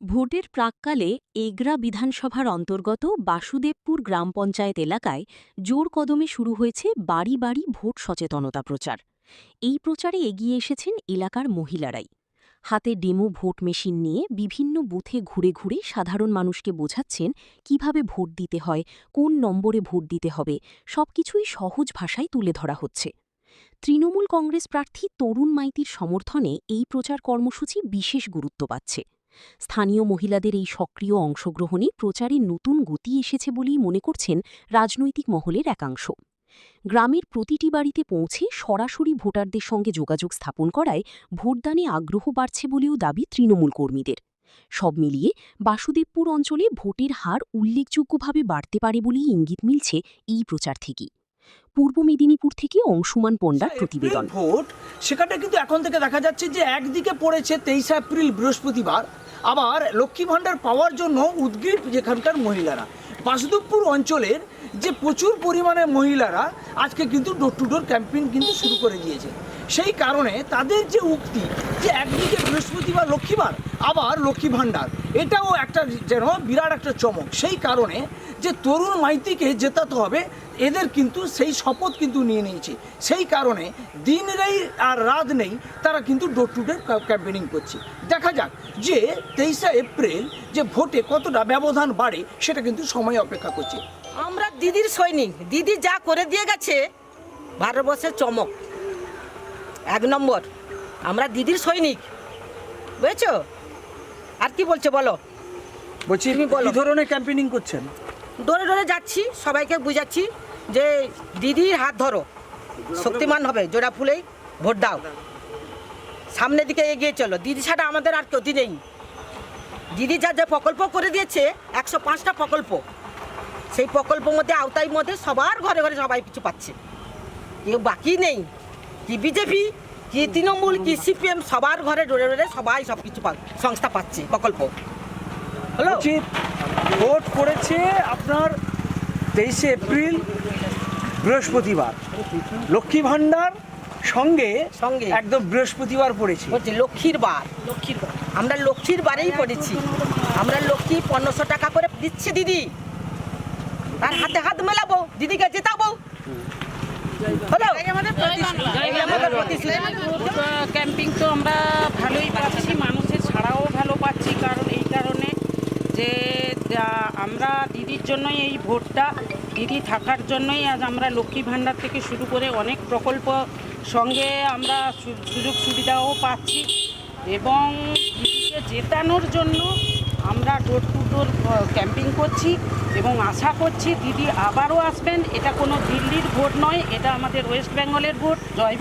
ভোটের প্রাক্কালে এগরা বিধানসভার অন্তর্গত বাসুদেবপুর গ্রাম পঞ্চায়েত এলাকায় জোর কদমে শুরু হয়েছে বাড়ি বাড়ি ভোট সচেতনতা প্রচার। এই প্রচারে এগিয়ে এসেছেন এলাকার মহিলারাই। হাতে ডেমো ভোট মেশিন নিয়ে বিভিন্ন বুথে ঘুরে ঘুরে সাধারণ মানুষকে বোঝাচ্ছেন কিভাবে ভোট দিতে হয়, কোন নম্বরে ভোট দিতে হবে, সবকিছুই সহজ ভাষায় তুলে ধরা হচ্ছে। তৃণমূল কংগ্রেস প্রার্থী তরুণ মাইতির সমর্থনে এই প্রচার কর্মসূচি বিশেষ গুরুত্ব পাচ্ছে। স্থানীয় মহিলাদের এই সক্রিয় অংশগ্রহণে প্রচারে নতুন গতি এসেছে বলেই মনে করছেন রাজনৈতিক মহলের একাংশ। গ্রামের প্রতিটি বাড়িতে পৌঁছে সরাসরি ভোটারদের সঙ্গে যোগাযোগ স্থাপন করায় ভোটদানে আগ্রহ বাড়ছে বলেও দাবি তৃণমূল কর্মীদের। সব মিলিয়ে বাসুদেবপুর অঞ্চলে ভোটের হার উল্লেখযোগ্যভাবে বাড়তে পারে বলেই ইঙ্গিত মিলছে এই প্রচার থেকেই। পূর্ব মেদিনীপুর থেকে অংশুমান পণ্ডার প্রতিবেদন। ভোট সেখানে কিন্তু এখন থেকে দেখা যাচ্ছে যে একদিকে পড়েছে 23 এপ্রিল বৃহস্পতিবার, আবার লক্ষ্মী ভাণ্ডার পাওয়ার জন্য উদ্গ্রীব যেখানকার মহিলারা। বাসুদেবপুর অঞ্চলের যে প্রচুর পরিমাণে মহিলারা আজকে কিন্তু ডোর টু ডোর ক্যাম্পেইন কিন্তু শুরু করে দিয়েছে। সেই কারণে তাদের যে উক্তি যে একদিকে বৃহস্পতিবার লক্ষ্মীবার আবার লক্ষ্মী ভাণ্ডার, এটাও একটা যেন বিরাট একটা চমক। সেই কারণে যে তরুণ মাইতিকে জেতাতে হবে, এদের কিন্তু সেই শপথ কিন্তু নিয়ে নিয়েছে। সেই কারণে দিন নেই আর রাত নেই, তারা কিন্তু ডোর টু ডোর ক্যাম্পেইনিং করছে। দেখা যাক যে 23 এপ্রিল যে ভোটে কতটা ব্যবধান বাড়ে, সেটা কিন্তু সময় অপেক্ষা করছে। আমরা দিদির সৈনিক, দিদি যা করে দিয়ে গেছে ভারতবর্ষের চমক, 1 নম্বর। আমরা দিদির সৈনিক, বুঝেছো? আর কি বলছে বলো? বলছি কি ধরনের ক্যাম্পেইনিং করছেন? ডোরে ডোরে যাচ্ছি, সবাইকে বুঝাচ্ছি যে দিদির হাত ধরো, শক্তিমান হবে, জোড়া ফুলেই ভোট দাও, সামনের দিকে এগিয়ে চলো। দিদি ছাড়া আমাদের আর কেউ নেই। দিদি যা যে প্রকল্প করে দিয়েছে, 105টা প্রকল্প, সেই প্রকল্পের মধ্যে আওতার মধ্যে সবার ঘরে ঘরে সবাই কিছু পাচ্ছে, কেউ বাকি নেই। কি বিজেপি, কি তৃণমূল, কি সিপিএম, সবার ঘরে ডোরে ডোরে সবাই সব কিছু সংস্থা পাচ্ছে, প্রকল্প। হ্যালো, ভোট পড়েছে আপনার 23 এপ্রিল বৃহস্পতিবার, লক্ষ্মী ভাণ্ডার সঙ্গে সঙ্গে একদম বৃহস্পতিবার পড়েছে। বলছি লক্ষ্মীর বার, আমরা লক্ষ্মীর বারেই পড়েছি। আমরা লক্ষ্মী 1500 টাকা করে দিচ্ছে দিদি, তার হাতে হাত মেলাবো, দিদিকে জেতাবো। ক্যাম্পিং তো আমরা ভালোই পাচ্ছি, মানুষের ছাড়াও ভালো পাচ্ছি। কারণ এই কারণে যে আমরা দিদির জন্যই এই ভোটটা, দিদি থাকার জন্যই আজ আমরা লক্ষ্মী ভাণ্ডার থেকে শুরু করে অনেক প্রকল্প সঙ্গে আমরা সুযোগ সুবিধাও পাচ্ছি। এবং দিদিকে জেতানোর জন্য আমরা ডোর টু ডোর ক্যাম্পিং করছি এবং আশা করছি দিদি আবারও আসবেন। এটা কোনো দিল্লির ভোট নয়, এটা আমাদের ওয়েস্ট বেঙ্গলের ভোট। জয়।